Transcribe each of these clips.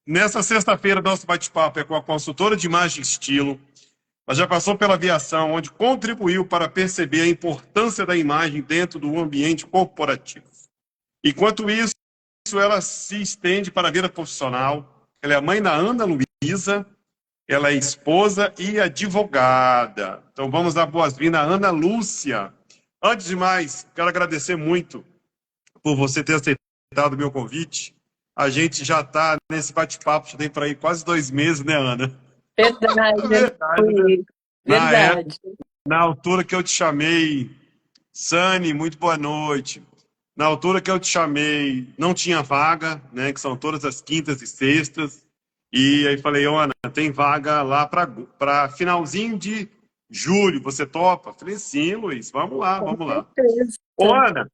Nessa sexta-feira, nosso bate-papo é com a consultora de imagem e estilo. Ela já passou pela aviação, onde contribuiu para perceber a importância da imagem dentro do ambiente corporativo. Enquanto isso, ela se estende para a vida profissional. Ela é a mãe da Ana Luísa, ela é esposa e advogada. Então vamos dar boas-vindas à Ana Lúcia. Antes de mais, quero agradecer muito por você ter aceitado o meu convite. A gente já está nesse bate-papo, já tem para aí quase 2 meses, né, Ana? Verdade, Verdade, né? Luiz. Na época, Verdade. na altura que eu te chamei, Sani, muito boa noite. Na altura que eu te chamei, não tinha vaga, né? Que são todas as quintas e sextas. E aí falei, Ana, tem vaga lá para finalzinho de julho. Você topa? Falei, sim, Luiz, vamos lá, Com vamos lá. certeza. Ô, Ana,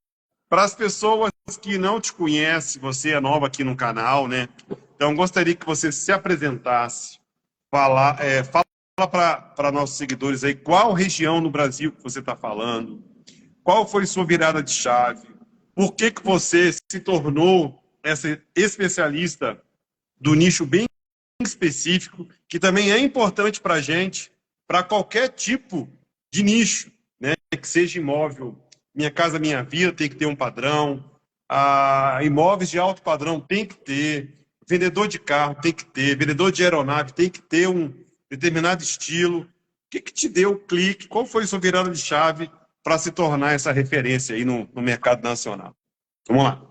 para as pessoas que não te conhecem, você é nova aqui no canal, né? Então, gostaria que você se apresentasse, fala para nossos seguidores aí qual região no Brasil que você está falando, qual foi sua virada de chave, por que que você se tornou essa especialista do nicho bem específico, que também é importante para a gente, para qualquer tipo de nicho, né? Que seja imóvel. Minha Casa Minha Vida tem que ter um padrão, imóveis de alto padrão tem que ter, vendedor de carro tem que ter, vendedor de aeronave tem que ter um determinado estilo. O que que te deu o clique? Qual foi a sua virada de chave para se tornar essa referência aí no mercado nacional? Vamos lá.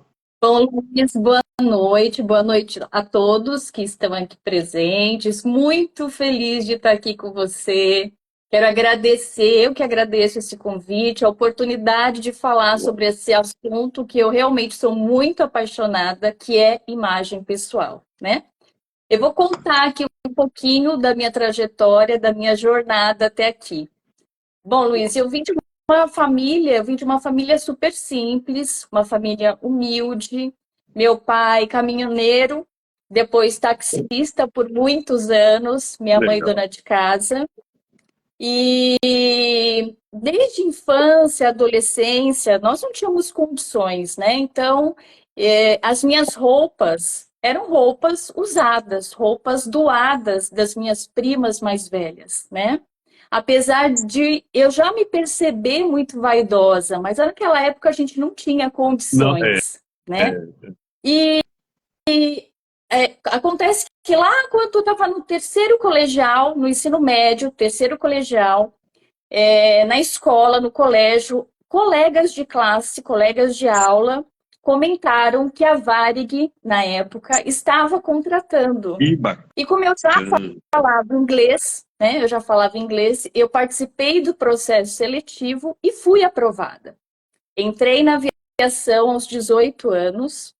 Bom, Luiz, boa noite a todos que estão aqui presentes. Muito feliz de estar aqui com você. Quero agradecer, eu que agradeço esse convite, a oportunidade de falar sobre esse assunto que eu realmente sou muito apaixonada, que é imagem pessoal, né? Eu vou contar aqui um pouquinho da minha trajetória, da minha jornada até aqui. Bom, Luiz, eu vim de uma família super simples, uma família humilde. Meu pai, caminhoneiro, depois taxista por muitos anos, minha mãe Legal. dona de casa. E desde infância, adolescência, nós não tínhamos condições, né? Então, as minhas roupas eram roupas usadas, roupas doadas das minhas primas mais velhas, né? Apesar de eu já me perceber muito vaidosa, mas naquela época a gente não tinha Não, condições, né? é, E acontece que lá quando eu estava no terceiro colegial, no ensino médio, terceiro colegial, na escola, no colégio, colegas de classe, colegas de aula, comentaram que a Varig, na época, estava contratando. que E como eu já bacana. falava inglês, né? Eu já falava inglês, eu participei do processo seletivo e fui aprovada. Entrei na aviação aos 18 anos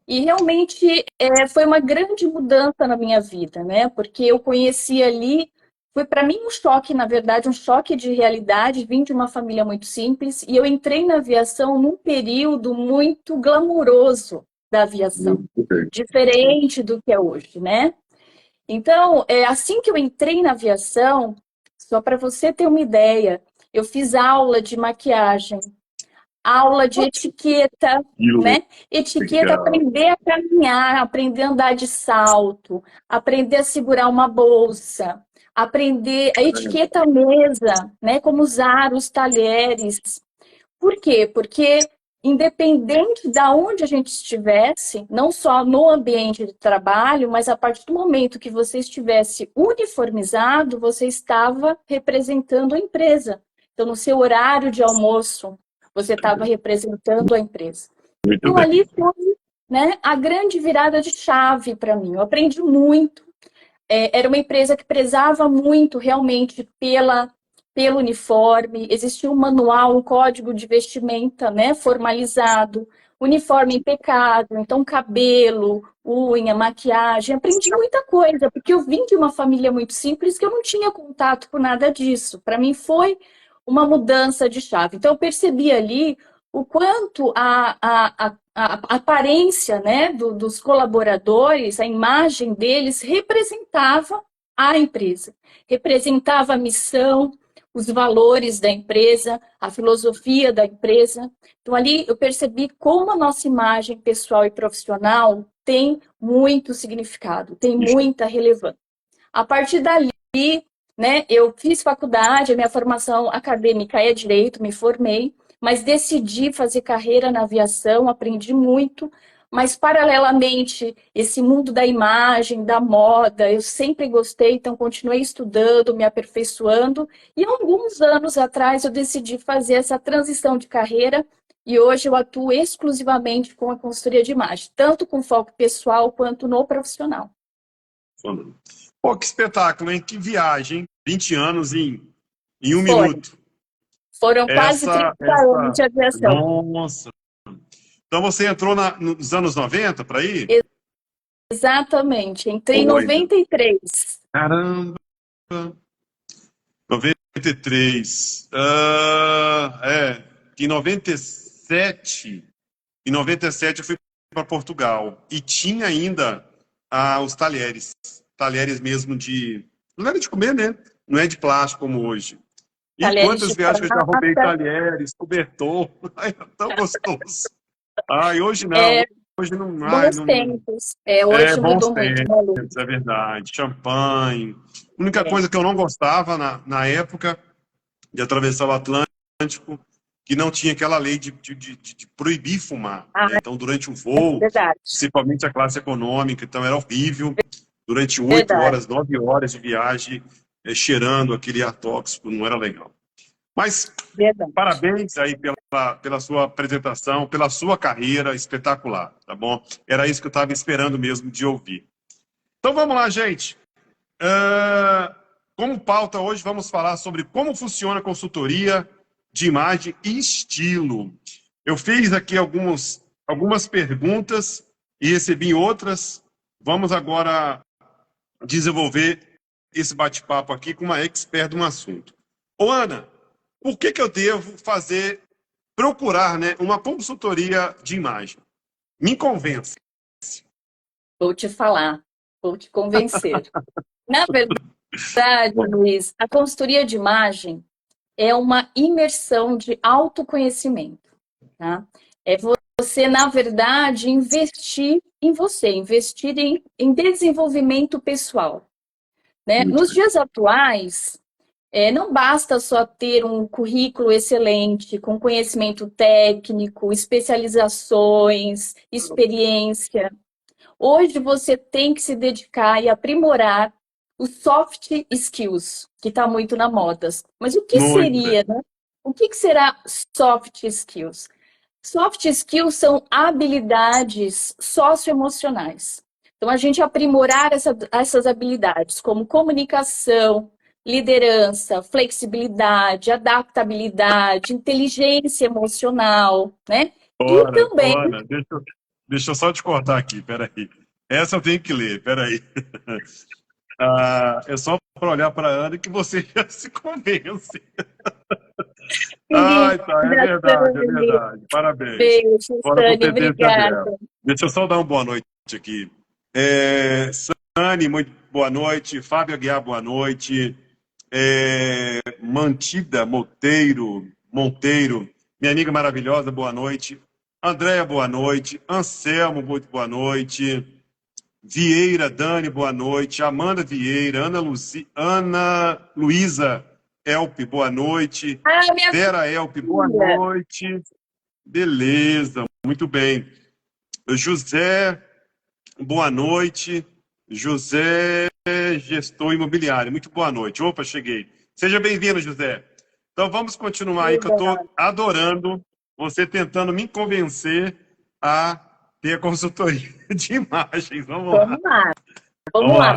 e realmente foi uma grande mudança na minha vida, né? Porque eu conheci ali, foi para mim um choque, na verdade, um choque de realidade. Vim de uma família muito simples e eu entrei na aviação num período muito glamuroso da aviação, diferente do que é hoje, né? Então, assim que eu entrei na aviação, só para você ter uma ideia, eu fiz aula de maquiagem, aula de etiqueta, né? Etiqueta, Legal. aprender a caminhar, aprender a andar de salto, aprender a segurar uma bolsa, aprender a etiqueta mesa, né? Como usar os talheres. Por quê? Porque independente de onde a gente estivesse, não só no ambiente de trabalho, mas a partir do momento que você estivesse uniformizado, você estava representando a empresa. Então, no seu horário de almoço, você estava representando a empresa. Muito Então, bem. ali foi, né, a grande virada de chave para mim. Eu aprendi muito. Era uma empresa que prezava muito realmente pelo uniforme, existia um manual, um código de vestimenta, né, formalizado, uniforme impecável, então cabelo, unha, maquiagem, aprendi muita coisa, porque eu vim de uma família muito simples que eu não tinha contato com nada disso. Para mim foi uma mudança de chave. Então eu percebi ali o quanto a aparência, né, dos colaboradores, a imagem deles representava a empresa, representava a missão, os valores da empresa, a filosofia da empresa. Então, ali eu percebi como a nossa imagem pessoal e profissional tem muito significado, tem muita relevância. A partir dali, né, eu fiz faculdade, a minha formação acadêmica é direito, me formei, mas decidi fazer carreira na aviação, aprendi muito, mas paralelamente, esse mundo da imagem, da moda, eu sempre gostei, então continuei estudando, me aperfeiçoando, e alguns anos atrás eu decidi fazer essa transição de carreira, e hoje eu atuo exclusivamente com a consultoria de imagem, tanto com foco pessoal quanto no profissional. Pô, que espetáculo, hein? Que viagem, 20 anos em um minuto. Foram quase 30 anos de aviação. Nossa! Então você entrou nos anos 90 para ir? Exatamente, entrei em 93. Caramba! 93. Em 97, eu fui para Portugal e tinha ainda os talheres mesmo não era de comer, né? Não é de plástico como hoje. E Talheres quantas de viagens que eu já roubei prata. talheres, cobertor, ai, é tão gostoso. Ai, hoje não, hoje não, Bons tempos. Hoje bons mudou muito, né, Lu? tempos, é verdade. Champanhe. A única coisa que eu não gostava na época de atravessar o Atlântico, que não tinha aquela lei de proibir fumar, né? Então, durante o voo, Verdade. principalmente a classe econômica, então era horrível. Durante 8 Verdade. horas, 9 horas de viagem, cheirando aquele ar tóxico, não era legal. Mas Verdade. parabéns aí pela sua apresentação, pela sua carreira espetacular, tá bom? Era isso que eu estava esperando mesmo de ouvir. Então vamos lá, gente. Como pauta hoje, vamos falar sobre como funciona a consultoria de imagem e estilo. Eu fiz aqui algumas perguntas e recebi outras. Vamos agora desenvolver esse bate-papo aqui com uma expert de um assunto. Ô, Ana, por que eu devo procurar, né, uma consultoria de imagem? Me convença. Vou te falar, vou te convencer. Na verdade, Luiz, a consultoria de imagem é uma imersão de autoconhecimento, tá? É você, na verdade, investir em você, investir em desenvolvimento pessoal, né? Nos dias atuais, não basta só ter um currículo excelente, com conhecimento técnico, especializações, experiência. Hoje você tem que se dedicar e aprimorar os soft skills, que está muito na moda. Mas o que seria, né? O que será soft skills? Soft skills são habilidades socioemocionais. Então, a gente aprimorar essas habilidades, como comunicação, liderança, flexibilidade, adaptabilidade, inteligência emocional, né? E também... Ana, deixa eu só te cortar aqui, peraí. Essa eu tenho que ler, peraí. É só para olhar para a Ana que você já se convence. Tá, é verdade. Parabéns. Beijo, Bora Sani, pro obrigada. Deixa eu só dar uma boa noite aqui. Sani, muito boa noite. Fábio Aguiar, boa noite. Mantida Monteiro, minha amiga maravilhosa, boa noite. Andréia, boa noite. Anselmo, muito boa noite. Vieira, Dani, boa noite. Amanda Vieira, Ana Luísa Elpe, boa noite. Vera Elpe, boa noite. Beleza, muito bem. José, boa noite. José, gestor imobiliário, muito boa noite. Opa, cheguei. Seja bem-vindo, José. Então vamos continuar aí, que eu estou adorando você tentando me convencer a ter a consultoria de imagens. Vamos lá.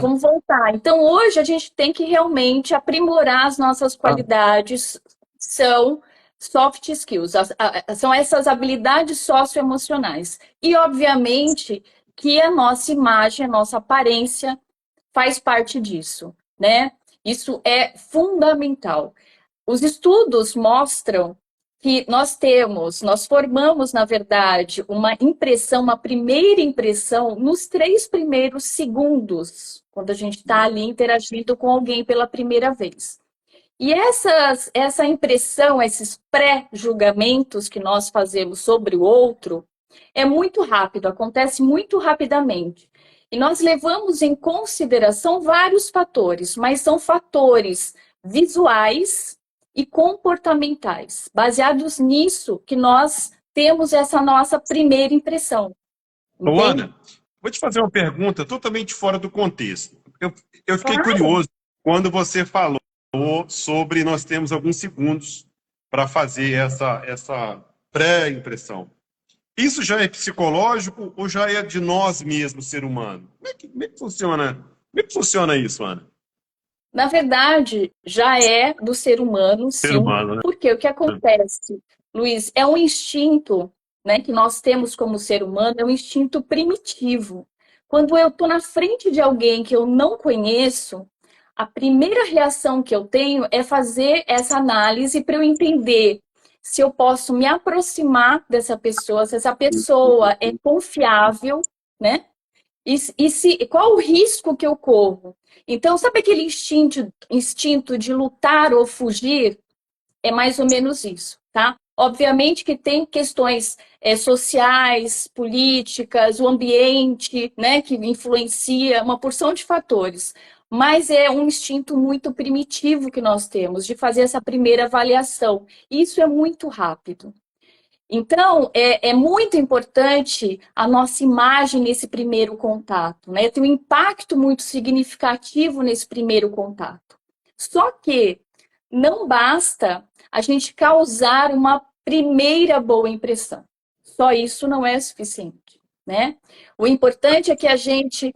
Vamos voltar. Então, hoje a gente tem que realmente aprimorar as nossas qualidades, são soft skills, são essas habilidades socioemocionais. E, obviamente, que a nossa imagem, a nossa aparência faz parte disso, né? Isso é fundamental. Os estudos mostram que nós formamos, na verdade, uma primeira impressão nos 3 primeiros segundos, quando a gente está ali interagindo com alguém pela primeira vez. E essa impressão, esses pré-julgamentos que nós fazemos sobre o outro, é muito rápido, acontece muito rapidamente. E nós levamos em consideração vários fatores, mas são fatores visuais e comportamentais. Baseados nisso que nós temos essa nossa primeira impressão. Ô, Entende? Ana, vou te fazer uma pergunta totalmente fora do contexto. Eu fiquei Claro. curioso quando você falou sobre nós temos alguns segundos para fazer essa pré-impressão. Isso já é psicológico ou já é de nós mesmos, ser humano? Como é que funciona? Como é que funciona isso, Ana? Na verdade, já é do ser humano, Ser sim, humano, né? porque o que acontece, Luiz, é um instinto, né, que nós temos como ser humano, é um instinto primitivo. Quando eu estou na frente de alguém que eu não conheço, a primeira reação que eu tenho é fazer essa análise para eu entender se eu posso me aproximar dessa pessoa, se essa pessoa é confiável, né? Qual o risco que eu corro? Então, sabe aquele instinto de lutar ou fugir? É mais ou menos isso, tá? Obviamente que tem questões sociais, políticas, o ambiente, né, que influencia uma porção de fatores. Mas é um instinto muito primitivo que nós temos de fazer essa primeira avaliação. Isso é muito rápido. Então, é muito importante a nossa imagem nesse primeiro contato, né? Tem um impacto muito significativo nesse primeiro contato. Só que não basta a gente causar uma primeira boa impressão. Só isso não é suficiente, né? O importante é que a gente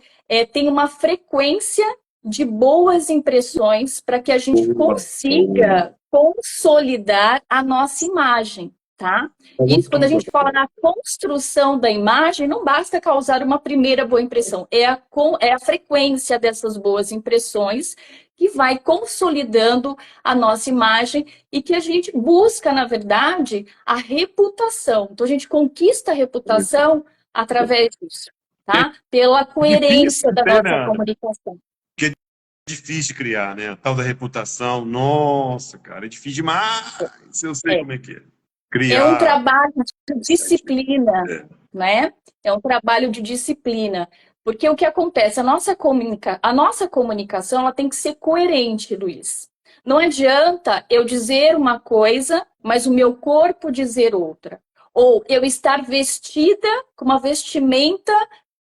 tenha uma frequência de boas impressões para que a gente consiga consolidar a nossa imagem, tá? Isso, quando a gente fala na construção da imagem, não basta causar uma primeira boa impressão, é a frequência dessas boas impressões que vai consolidando a nossa imagem e que a gente busca, na verdade, a reputação. Então, a gente conquista a reputação através disso, tá? Pela coerência Difícil da ter, nossa né? comunicação. Que é difícil de criar, né? A tal da reputação. Nossa, cara, é difícil demais. Eu sei É. como é que é. É um Criar. trabalho de disciplina, É. né? É um trabalho de disciplina. Porque o que acontece? A nossa comunicação ela tem que ser coerente, Luiz. Não adianta eu dizer uma coisa, mas o meu corpo dizer outra. Ou eu estar vestida com uma vestimenta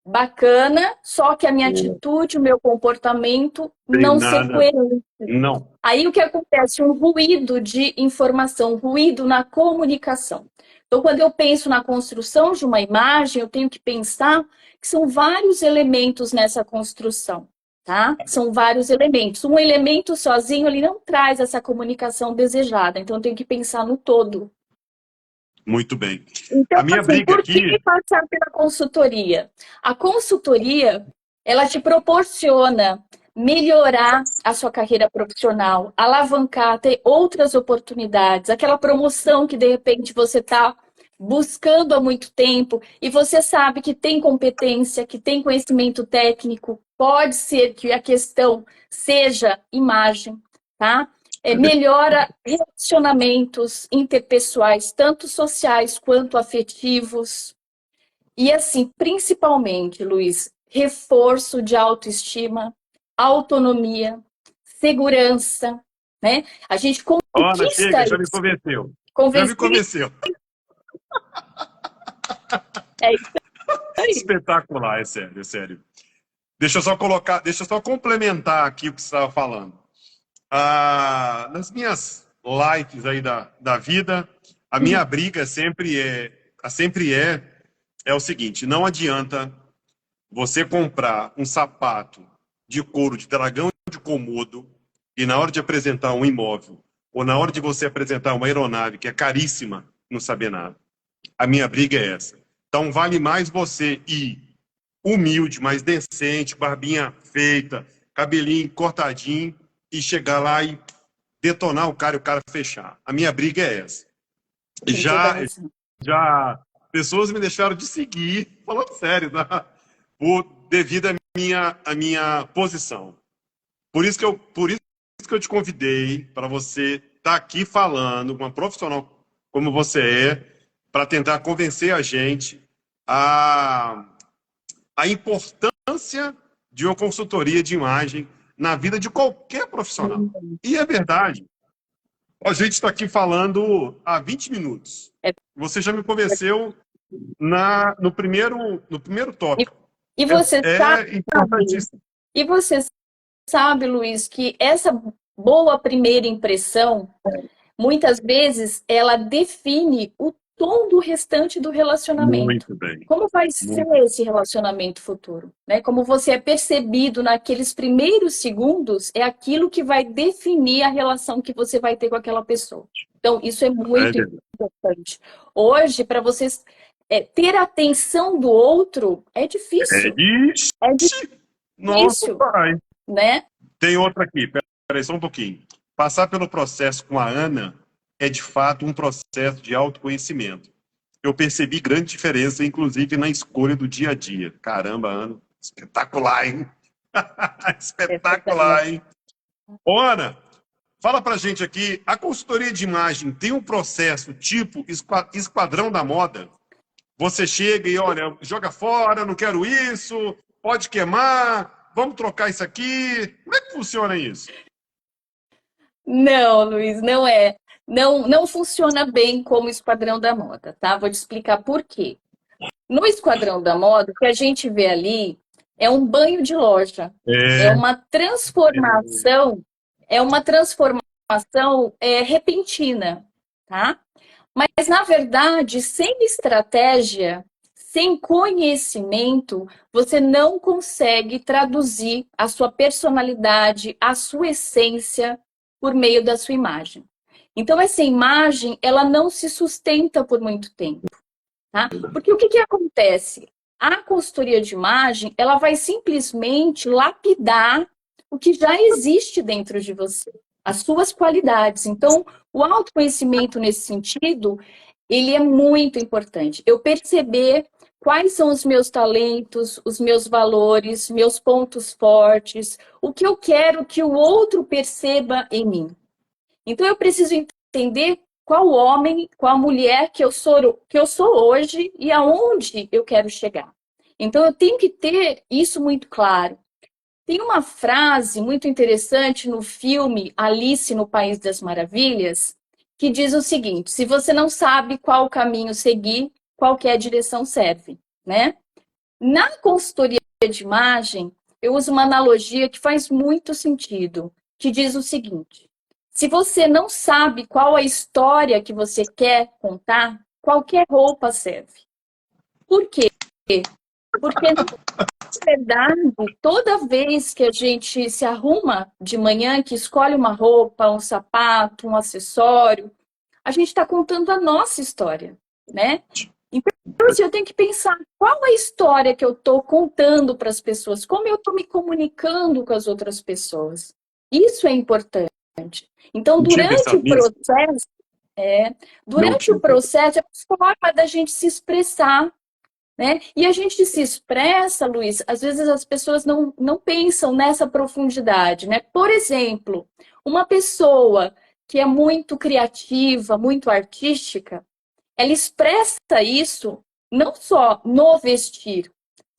bacana, só que a minha atitude, o meu comportamento Tem não ser nada. coerente. Não. Aí o que acontece? Um ruído de informação, ruído na comunicação. Então, quando eu penso na construção de uma imagem, eu tenho que pensar que são vários elementos nessa construção, tá? São vários elementos. Um elemento sozinho, ele não traz essa comunicação desejada. Então, eu tenho que pensar no todo. Muito bem. Então, A minha assim, briga por que aqui. passar pela consultoria? A consultoria, ela te proporciona melhorar a sua carreira profissional, alavancar, ter outras oportunidades, aquela promoção que de repente você está buscando há muito tempo e você sabe que tem competência, que tem conhecimento técnico, pode ser que a questão seja imagem, tá? Melhora relacionamentos interpessoais, tanto sociais quanto afetivos. E assim, principalmente, Luiz, reforço de autoestima, autonomia, segurança, né? A gente Ana, conquista chega, já me isso. convenceu. Já me Convencer convenceu. é isso aí. Espetacular, é sério, é sério. Deixa eu só complementar aqui o que você estava falando. Nas minhas lives aí da vida, a minha briga sempre é o seguinte: não adianta você comprar um sapato de couro de dragão de Komodo e na hora de apresentar um imóvel ou na hora de você apresentar uma aeronave que é caríssima, não saber nada. A minha briga é essa. Então vale mais você ir humilde, mais decente, barbinha feita, cabelinho cortadinho e chegar lá e detonar o cara e o cara fechar. A minha briga é essa. Tem toda a Já, razão. já pessoas me deixaram de seguir, falando sério, tá? Devido à minha posição. Por isso que que eu te convidei para você estar aqui falando com uma profissional como você é, para tentar convencer a gente a importância de uma consultoria de imagem na vida de qualquer profissional. E é verdade. A gente está aqui falando há 20 minutos. Você já me convenceu no primeiro tópico. E você é importantíssimo. E você sabe, Luiz, que essa boa primeira impressão, muitas vezes, ela define o tom do restante do relacionamento. Muito bem. Como vai ser esse relacionamento futuro? Né? Como você é percebido naqueles primeiros segundos, é aquilo que vai definir a relação que você vai ter com aquela pessoa. Então, isso é muito importante. Hoje, para vocês ter a atenção do outro, é difícil. É difícil. Nossa, pai. Né? Tem outra aqui, peraí só um pouquinho. Passar pelo processo com a Ana é, de fato, um processo de autoconhecimento. Eu percebi grande diferença, inclusive, na escolha do dia a dia. Caramba, Ana, espetacular, hein? Espetacular, hein? Ô, Ana, fala pra gente aqui, a consultoria de imagem tem um processo tipo Esquadrão da Moda? Você chega e, olha, joga fora, não quero isso, pode queimar, vamos trocar isso aqui. Como é que funciona isso? Não, Luiz, não é. Não funciona bem como o Esquadrão da Moda, tá? Vou te explicar por quê. No Esquadrão da Moda, o que a gente vê ali é um banho de loja. É uma transformação, repentina, tá? Mas, na verdade, sem estratégia, sem conhecimento, você não consegue traduzir a sua personalidade, a sua essência por meio da sua imagem. Então, essa imagem, ela não se sustenta por muito tempo, tá? Porque o que acontece? A consultoria de imagem, ela vai simplesmente lapidar o que já existe dentro de você, as suas qualidades. Então, o autoconhecimento nesse sentido, ele é muito importante. Eu perceber quais são os meus talentos, os meus valores, meus pontos fortes, o que eu quero que o outro perceba em mim. Então, eu preciso entender qual homem, qual mulher que eu sou hoje e aonde eu quero chegar. Então, eu tenho que ter isso muito claro. Tem uma frase muito interessante no filme Alice no País das Maravilhas, que diz o seguinte: se você não sabe qual caminho seguir, qualquer direção serve, né? Na consultoria de imagem, eu uso uma analogia que faz muito sentido, que diz o seguinte: se você não sabe qual a história que você quer contar, qualquer roupa serve. Por quê? Porque, na verdade, toda vez que a gente se arruma de manhã, que escolhe uma roupa, um sapato, um acessório, a gente está contando a nossa história, né? Então, assim, eu tenho que pensar qual a história que eu estou contando para as pessoas, como eu estou me comunicando com as outras pessoas. Isso é importante. Então, durante o processo, é uma forma da gente se expressar, né? E a gente se expressa, Luiz, às vezes as pessoas não pensam nessa profundidade, né? Por exemplo, uma pessoa que é muito criativa, muito artística, ela expressa isso não só no vestir,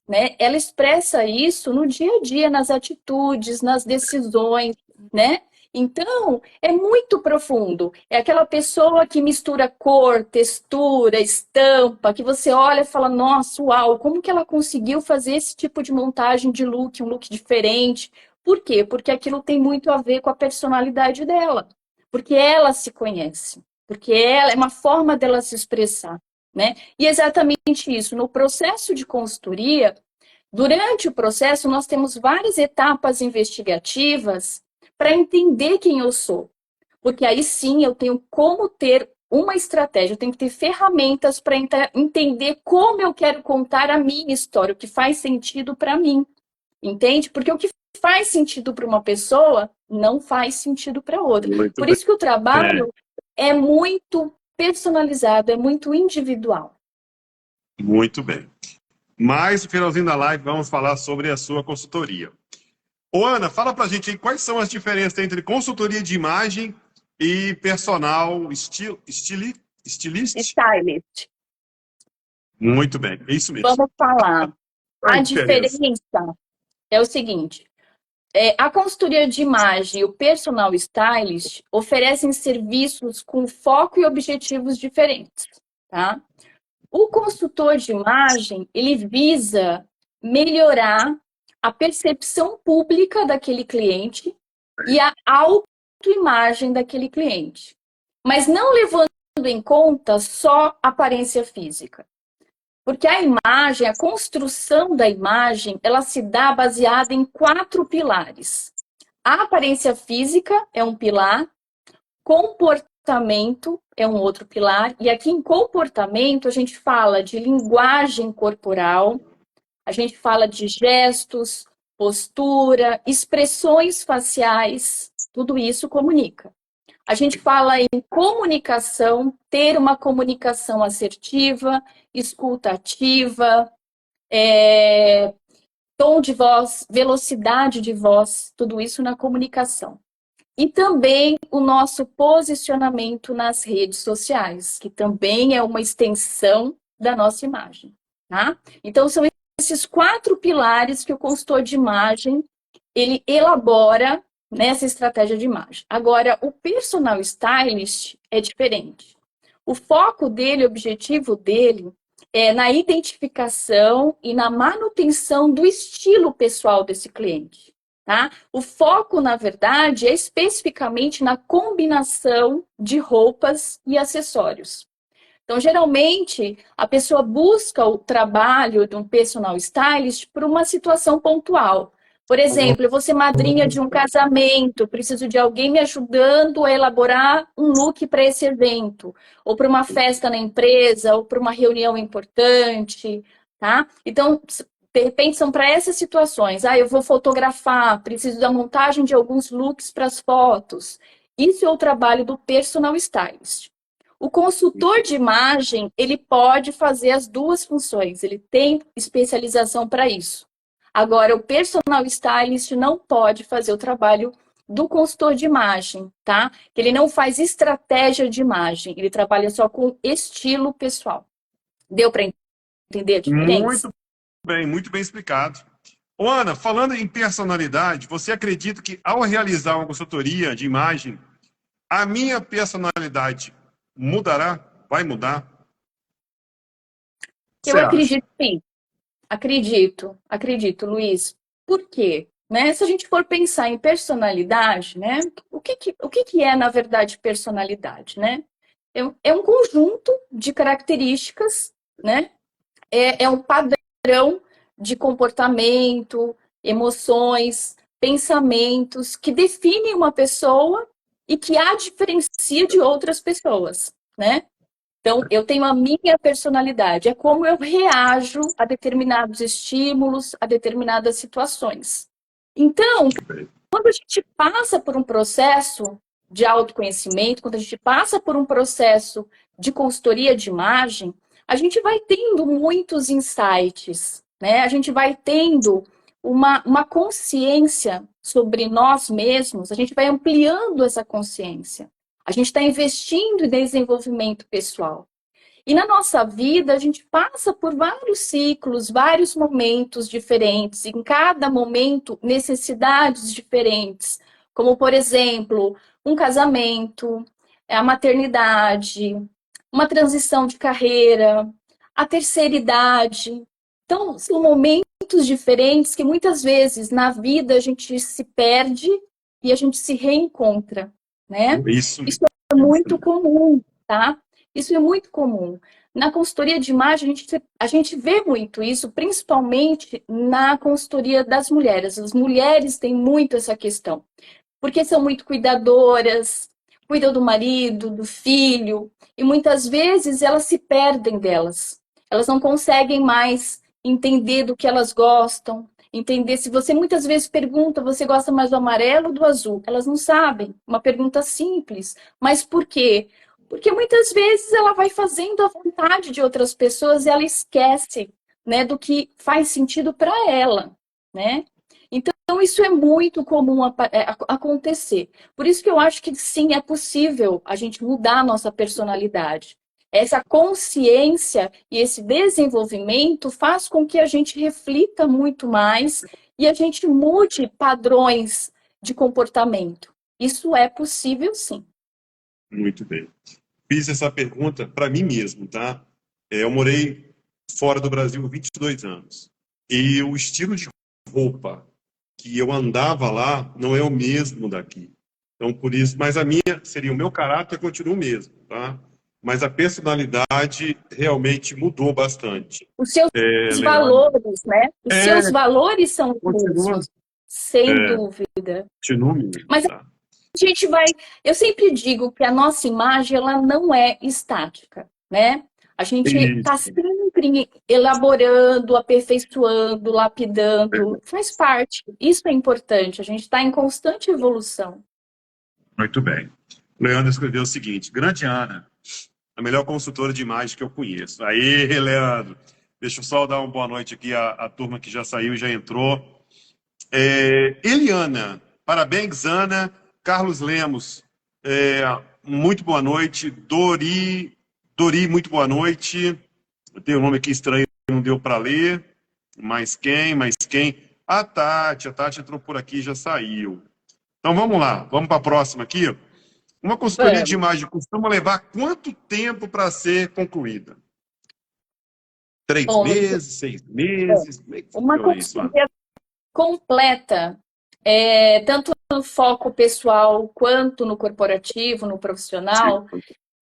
né? Ela expressa isso no dia a dia, nas atitudes, nas decisões, né? Então, é muito profundo. É aquela pessoa que mistura cor, textura, estampa, que você olha e fala, nossa, uau, como que ela conseguiu fazer esse tipo de montagem de look, um look diferente? Por quê? Porque aquilo tem muito a ver com a personalidade dela. Porque ela se conhece. Porque ela é uma forma dela se expressar, né? E é exatamente isso. No processo de consultoria, durante o processo, nós temos várias etapas investigativas para entender quem eu sou. Porque aí sim eu tenho como ter uma estratégia, eu tenho que ter ferramentas para entender como eu quero contar a minha história, o que faz sentido para mim. Entende? Porque o que faz sentido para uma pessoa não faz sentido para outra. Por isso que o trabalho é muito personalizado, é muito individual. Muito bem. Mas no finalzinho da live vamos falar sobre a sua consultoria. Ô, Ana, fala pra gente aí quais são as diferenças entre consultoria de imagem e personal estilista? Stylist. Muito bem, é isso mesmo. Vamos falar. Qual é a A diferença? diferença é o seguinte: a consultoria de imagem e o personal stylist oferecem serviços com foco e objetivos diferentes, tá? O consultor de imagem, ele visa melhorar a percepção pública daquele cliente e a autoimagem daquele cliente, mas não levando em conta só a aparência física. Porque a imagem, a construção da imagem, ela se dá baseada em 4 pilares. A aparência física é um pilar, comportamento é um outro pilar, e aqui em comportamento a gente fala de linguagem corporal, a gente fala de gestos, postura, expressões faciais, tudo isso comunica. A gente fala em comunicação, ter uma comunicação assertiva, escuta ativa, tom de voz, velocidade de voz, tudo isso na comunicação. E também o nosso posicionamento nas redes sociais, que também é uma extensão da nossa imagem, tá? Então, são esses 4 pilares que o consultor de imagem, ele elabora nessa estratégia de imagem. Agora, o personal stylist é diferente. O foco dele, o objetivo dele, é na identificação e na manutenção do estilo pessoal desse cliente. Tá? O foco, na verdade, é especificamente na combinação de roupas e acessórios. Então, geralmente, a pessoa busca o trabalho de um personal stylist por uma situação pontual. Por exemplo, eu vou ser madrinha de um casamento, preciso de alguém me ajudando a elaborar um look para esse evento, ou para uma festa na empresa, ou para uma reunião importante, tá? Então, de repente, são para essas situações. Eu vou fotografar, preciso da montagem de alguns looks para as fotos. Isso é o trabalho do personal stylist. O consultor de imagem, ele pode fazer as 2 funções, ele tem especialização para isso. Agora, o personal stylist não pode fazer o trabalho do consultor de imagem, tá? Ele não faz estratégia de imagem, ele trabalha só com estilo pessoal. Deu para entender a diferença? Muito bem explicado. Ô, Ana, falando em personalidade, você acredita que ao realizar uma consultoria de imagem, a minha personalidade mudará? Vai mudar? O que você Eu acha? acredito sim. Acredito, Luiz. Por quê? Né? Se a gente for pensar em personalidade, né? O que é, na verdade, personalidade, né? É um conjunto de características, né? É um padrão de comportamento, emoções, pensamentos que definem uma pessoa e que a diferencia de outras pessoas, né? Então, eu tenho a minha personalidade, é como eu reajo a determinados estímulos, a determinadas situações. Então, quando a gente passa por um processo de autoconhecimento, quando a gente passa por um processo de consultoria de imagem, a gente vai tendo muitos insights, né? A gente vai tendo uma consciência sobre nós mesmos, a gente vai ampliando essa consciência. A gente está investindo em desenvolvimento pessoal. E na nossa vida, a gente passa por vários ciclos, vários momentos diferentes, em cada momento, necessidades diferentes, como, por exemplo, um casamento, a maternidade, uma transição de carreira, a terceira idade. Então, são momentos diferentes que muitas vezes na vida a gente se perde e a gente se reencontra, né? Isso Isso mesmo. é Isso muito mesmo. comum, tá? Isso é muito comum. Na consultoria de imagem, a gente vê muito isso, principalmente na consultoria das mulheres. As mulheres têm muito essa questão, porque são muito cuidadoras, cuidam do marido, do filho, e muitas vezes elas se perdem delas. Elas não conseguem mais entender do que elas gostam, entender se você muitas vezes pergunta, você gosta mais do amarelo ou do azul? Elas não sabem. Uma pergunta simples. Mas por quê? Porque muitas vezes ela vai fazendo a vontade de outras pessoas e ela esquece, né, do que faz sentido para ela, né? Então, isso é muito comum acontecer. Por isso que eu acho que sim, é possível a gente mudar a nossa personalidade. Essa consciência e esse desenvolvimento faz com que a gente reflita muito mais e a gente mude padrões de comportamento. Isso é possível, sim. Muito bem. Fiz essa pergunta para mim mesmo, tá? Eu morei fora do Brasil 22 anos. E o estilo de roupa que eu andava lá não é o mesmo daqui. Então, por isso, mas a minha seria o meu caráter continua o mesmo, tá? Mas a personalidade realmente mudou bastante. Os seus Leandro. valores, né? Os seus valores são os Continua, mesmos, sem dúvida. continua o mesmo, Mas tá? a gente vai... Eu sempre digo que a nossa imagem, ela não é estática, né? A gente está Isso. sempre elaborando, aperfeiçoando, lapidando. Faz parte. Isso é importante. A gente está em constante evolução. Muito bem. Leandro escreveu o seguinte: grande Ana, a melhor consultora de imagem que eu conheço. Aí, Leandro, deixa eu só dar uma boa noite aqui à turma que já saiu e já entrou. Eliana, parabéns, Ana. Carlos Lemos, muito boa noite. Dori, muito boa noite. Tem um nome aqui estranho, não deu para ler. Mais quem? Mais quem? A Tati entrou por aqui e já saiu. Então vamos lá, vamos para a próxima aqui. Uma consultoria de imagem costuma levar quanto tempo para ser concluída? 3 Bom, meses, 6 meses? Como é que uma funciona isso, Ana? consultoria completa, tanto no foco pessoal quanto no corporativo, no profissional,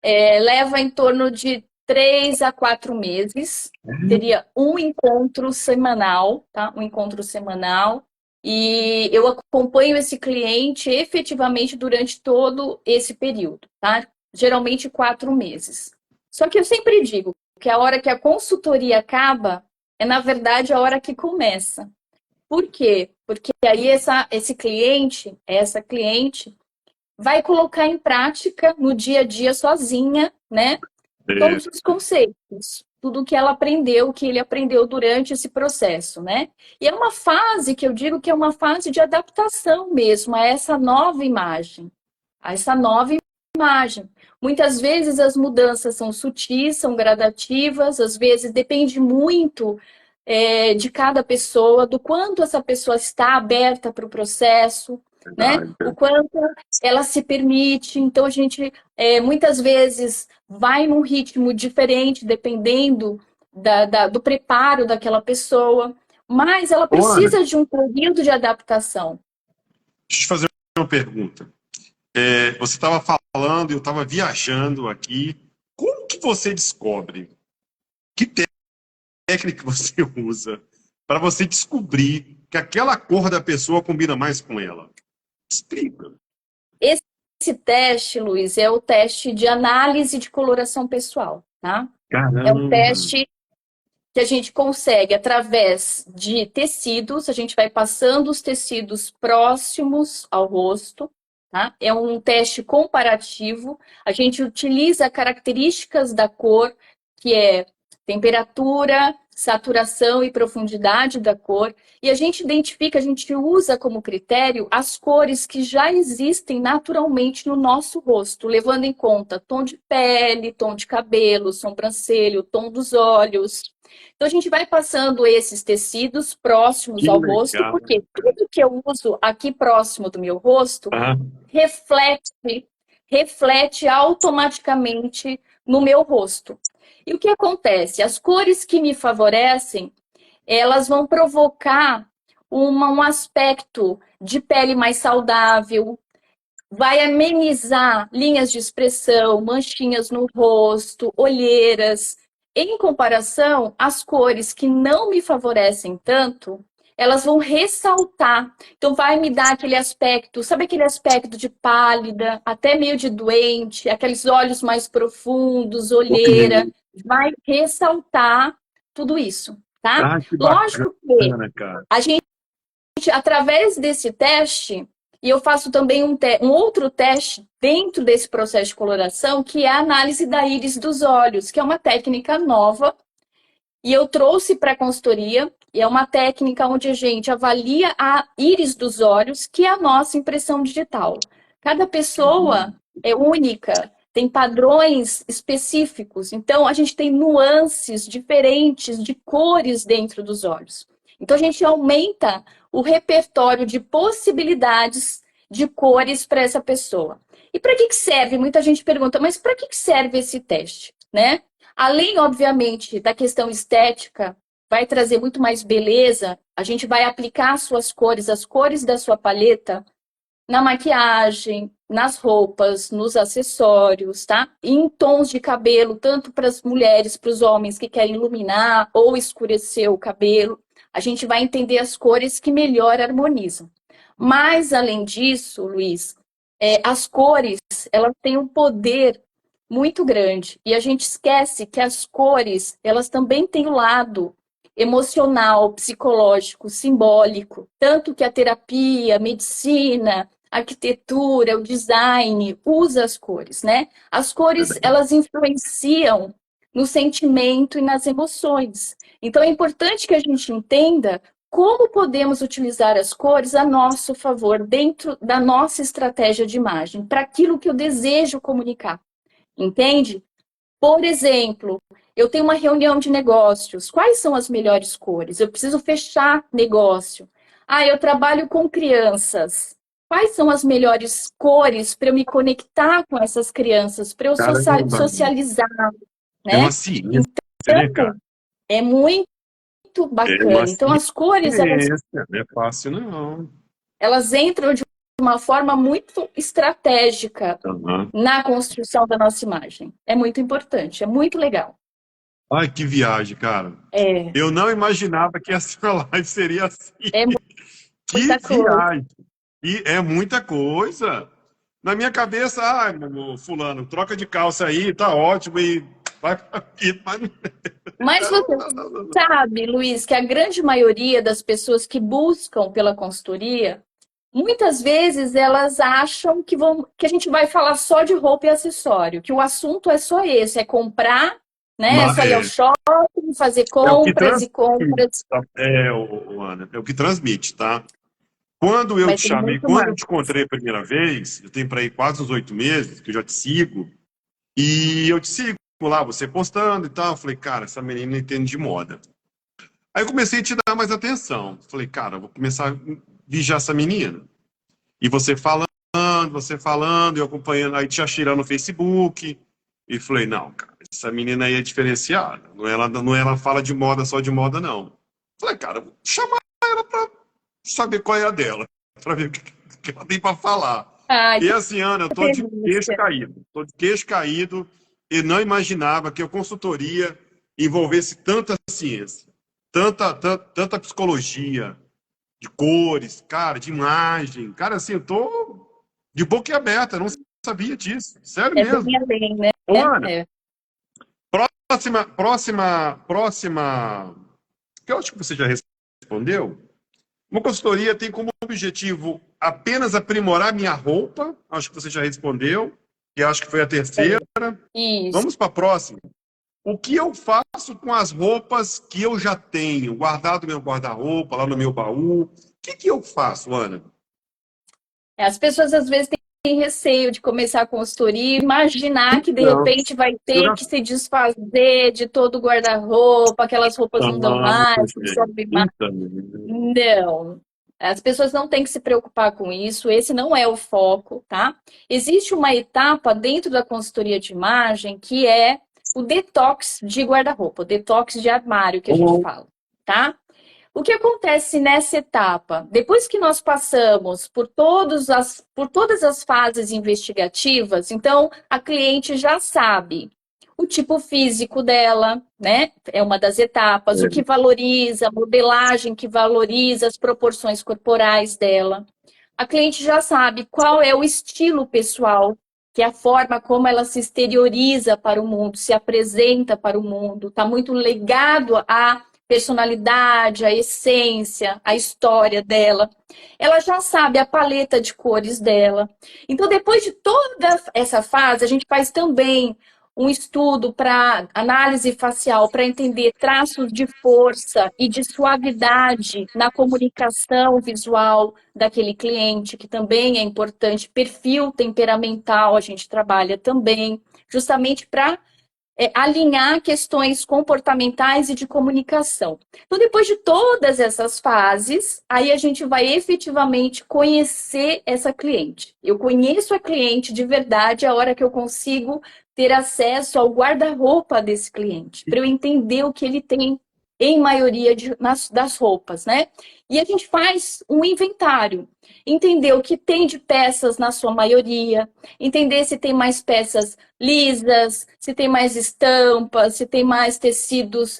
leva em torno de 3 a 4 meses. Teria um encontro semanal, tá? Um encontro semanal. E eu acompanho esse cliente efetivamente durante todo esse período, tá? Geralmente 4 meses. Só que eu sempre digo que a hora que a consultoria acaba é, na verdade, a hora que começa. Por quê? Porque aí esse cliente, essa cliente, vai colocar em prática no dia a dia sozinha, né? Todos os conceitos, tudo que ela aprendeu, que ele aprendeu durante esse processo, né? E é uma fase que eu digo que é uma fase de adaptação mesmo a essa nova imagem, a essa nova imagem. Muitas vezes as mudanças são sutis, são gradativas, às vezes depende muito de cada pessoa, do quanto essa pessoa está aberta para o processo, né? O quanto ela se permite. Então, a gente muitas vezes vai num ritmo diferente, dependendo do preparo daquela pessoa, mas ela Ana, precisa de um período de adaptação. deixa eu te fazer uma pergunta. Você estava falando, eu estava viajando aqui. Como que você descobre? Que técnica você usa para você descobrir que aquela cor da pessoa combina mais com ela? Explica. Esse teste, Luiz, é o teste de análise de coloração pessoal, tá? É um Caramba! teste que a gente consegue através de tecidos, a gente vai passando os tecidos próximos ao rosto, tá? É um teste comparativo, a gente utiliza características da cor, que é temperatura, saturação e profundidade da cor, e a gente identifica, a gente usa como critério as cores que já existem naturalmente no nosso rosto, levando em conta tom de pele, tom de cabelo, sobrancelho, tom dos olhos. Então, a gente vai passando esses tecidos próximos Que ao rosto, legal! porque tudo que eu uso aqui próximo do meu rosto Ah, reflete automaticamente no meu rosto. E o que acontece? As cores que me favorecem, elas vão provocar um aspecto de pele mais saudável, vai amenizar linhas de expressão, manchinhas no rosto, olheiras. Em comparação, as cores que não me favorecem tanto, elas vão ressaltar. Então, vai me dar aquele aspecto, sabe aquele aspecto de pálida, até meio de doente, aqueles olhos mais profundos, olheira. Vai ressaltar tudo isso, tá? que Lógico que bacana, cara. a gente, através desse teste, e eu faço também um outro teste dentro desse processo de coloração, que é a análise da íris dos olhos, que é uma técnica nova, e eu trouxe para a consultoria, é uma técnica onde a gente avalia a íris dos olhos, que é a nossa impressão digital. Cada pessoa é única, tem padrões específicos, então a gente tem nuances diferentes de cores dentro dos olhos. Então a gente aumenta o repertório de possibilidades de cores para essa pessoa. E para que serve? Muita gente pergunta, mas para que serve esse teste, né? Além, obviamente, da questão estética, vai trazer muito mais beleza, a gente vai aplicar as suas cores, as cores da sua paleta, na maquiagem, nas roupas, nos acessórios, tá? E em tons de cabelo, tanto para as mulheres, para os homens que querem iluminar ou escurecer o cabelo. A gente vai entender as cores que melhor harmonizam. Mas, além disso, Luiz, as cores, elas têm um poder muito grande. E a gente esquece que as cores, elas também têm o lado emocional, psicológico, simbólico. Tanto que a terapia, a medicina, a arquitetura, o design, usa as cores, né? As cores, elas influenciam no sentimento e nas emoções. Então, é importante que a gente entenda como podemos utilizar as cores a nosso favor, dentro da nossa estratégia de imagem, para aquilo que eu desejo comunicar. Entende? Por exemplo, eu tenho uma reunião de negócios. Quais são as melhores cores? Eu preciso fechar negócio. Eu trabalho com crianças. Quais são as melhores cores para eu me conectar com essas crianças, para eu Caramba, socializar, é uma né? ciência, né, Então, cara? é muito É uma bacana. Então, as cores, ciência, não é fácil, não. elas entram de uma forma muito estratégica Aham. na construção da nossa imagem. É muito importante, é muito legal. Ai, que viagem, cara. É, Eu não imaginava que essa live seria assim. é Que muita coisa. viagem. E é muita coisa. Na minha cabeça, meu fulano, troca de calça aí, tá ótimo, e vai pra vida. Mas Mas você não. sabe, Luiz, que a grande maioria das pessoas que buscam pela consultoria, muitas vezes elas acham que a gente vai falar só de roupa e acessório, que o assunto é só esse, é comprar, né? É Mas só ir ao shopping, fazer é o que compras e transmite, compras. tá? Ana, é o que transmite, tá? Quando eu te Mas tem chamei, muito quando eu mais. te encontrei a primeira vez, eu tenho para aí quase uns 8 meses, que eu já te sigo, e eu te sigo lá, você postando e tal. Eu falei, cara, essa menina entende de moda. Aí eu comecei a te dar mais atenção. Falei, cara, eu vou começar a vigiar essa menina. E você falando, eu acompanhando, aí te achei lá no Facebook. E falei, não, cara, essa menina aí é diferenciada. Não ela fala de moda só de moda, não. Falei, cara, vou chamar ela pra saber qual é a dela. Pra ver o que ela tem pra falar. Ai, E que assim, Ana, eu tô de queixo delícia. caído. Tô de queixo caído e não imaginava que a consultoria envolvesse tanta ciência, tanta psicologia, de cores, cara, de imagem. Cara, assim, eu tô de boca aberta, eu não sabia disso. Sério É bem mesmo. além, né? Ô, Ana, É. próxima, que eu acho que você já respondeu. Uma consultoria tem como objetivo apenas aprimorar minha roupa, acho que você já respondeu, e acho que foi a terceira. Isso. Vamos para a próxima. O que eu faço com as roupas que eu já tenho, guardado no meu guarda-roupa, lá no meu baú? O que eu faço, Ana? As pessoas às vezes têm receio de começar a consultoria e imaginar que de Não, repente vai eu ter já... que se desfazer de todo o guarda-roupa, aquelas roupas não dão mais, não gente, servem mais. então, Não. As pessoas não têm que se preocupar com isso, esse não é o foco, tá? Existe uma etapa dentro da consultoria de imagem que é o detox de guarda-roupa, o detox de armário que a gente fala, tá? O que acontece nessa etapa? Depois que nós passamos por todas as fases investigativas, então a cliente já sabe o tipo físico dela, né? É uma das etapas, o que valoriza, a modelagem que valoriza as proporções corporais dela. A cliente já sabe qual é o estilo pessoal, que é a forma como ela se exterioriza para o mundo, se apresenta para o mundo, está muito ligado à personalidade, à essência, à história dela. Ela já sabe a paleta de cores dela. Então, depois de toda essa fase, a gente faz também um estudo para análise facial para entender traços de força e de suavidade na comunicação visual daquele cliente, que também é importante, perfil temperamental a gente trabalha também, justamente para alinhar questões comportamentais e de comunicação. Então, depois de todas essas fases, aí a gente vai efetivamente conhecer essa cliente. Eu conheço a cliente de verdade a hora que eu consigo ter acesso ao guarda-roupa desse cliente, para eu entender o que ele tem em maioria das roupas, né? E a gente faz um inventário, entender o que tem de peças na sua maioria, entender se tem mais peças lisas, se tem mais estampas, se tem mais tecidos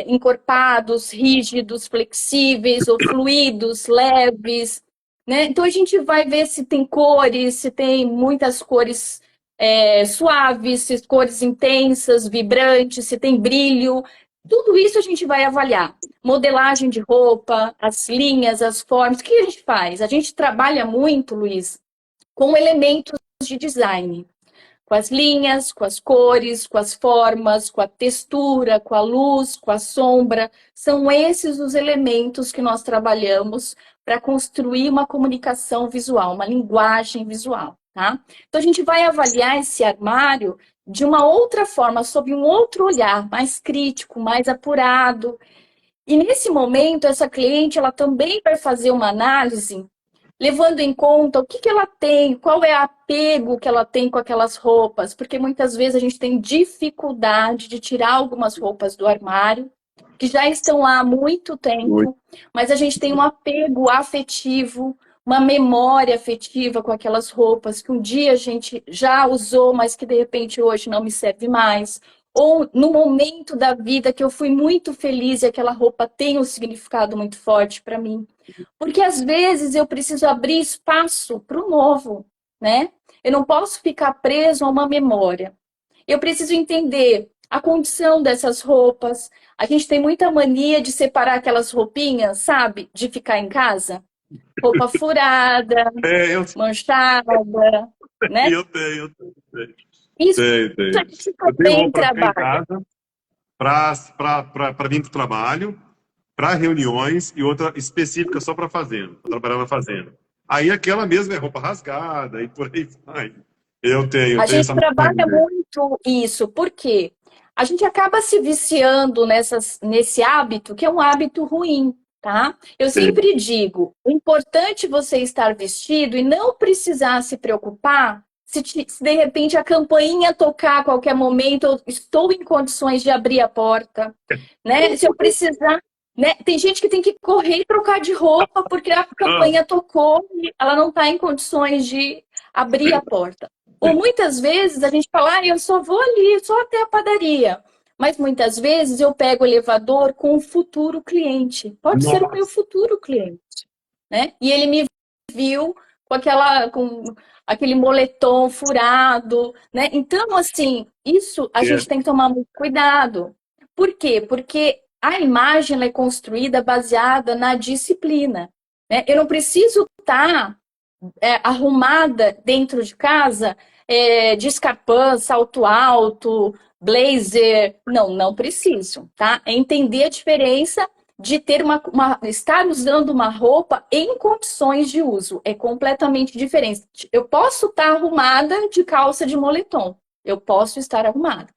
encorpados, rígidos, flexíveis ou fluidos, leves, né? Então a gente vai ver se tem cores, se tem muitas cores suaves, se cores intensas, vibrantes, se tem brilho. Tudo isso a gente vai avaliar. Modelagem de roupa, as linhas, as formas. O que a gente faz? A gente trabalha muito, Luiz, com elementos de design. Com as linhas, com as cores, com as formas, com a textura, com a luz, com a sombra. São esses os elementos que nós trabalhamos para construir uma comunicação visual, uma linguagem visual, tá? Então, a gente vai avaliar esse armário de uma outra forma, sob um outro olhar, mais crítico, mais apurado. E nesse momento, essa cliente, ela também vai fazer uma análise levando em conta o que ela tem, qual é o apego que ela tem com aquelas roupas, porque muitas vezes a gente tem dificuldade de tirar algumas roupas do armário, que já estão lá há muito tempo, mas a gente tem um apego afetivo, uma memória afetiva com aquelas roupas que um dia a gente já usou, mas que de repente hoje não me serve mais. Ou no momento da vida que eu fui muito feliz e aquela roupa tem um significado muito forte para mim. Porque às vezes eu preciso abrir espaço para o novo, né? Eu não posso ficar preso a uma memória. Eu preciso entender a condição dessas roupas. A gente tem muita mania de separar aquelas roupinhas, sabe? De ficar em casa. Roupa furada, manchada, né? Eu tenho. Isso Tenho. a gente Eu tenho também roupa para ficar em trabalha. casa, para vir para o trabalho, para reuniões e outra específica só para fazenda, para trabalhar na fazenda. Aí aquela mesma é roupa rasgada e por aí vai. Eu tenho A gente essa trabalha mania. muito isso, porque a gente acaba se viciando nesse hábito, que é um hábito ruim, tá? Eu sempre digo, o importante é você estar vestido e não precisar se preocupar se de repente a campainha tocar a qualquer momento, eu estou em condições de abrir a porta, né? Se eu precisar, né? Tem gente que tem que correr e trocar de roupa porque a campainha tocou e ela não está em condições de abrir a porta. Ou muitas vezes a gente fala, eu só vou ali, só até a padaria. Mas muitas vezes eu pego o elevador com o futuro cliente. Pode ser o meu futuro cliente, né? E ele me viu com aquele moletom furado, né? Então, assim, isso a gente tem que tomar muito cuidado. Por quê? Porque a imagem ela é construída baseada na disciplina, né? Eu não preciso estar arrumada dentro de casa, de escarpão, salto alto, blazer. Não preciso, tá? É entender a diferença de ter estar usando uma roupa em condições de uso. É completamente diferente. Eu posso estar arrumada de calça de moletom. Eu posso estar arrumada.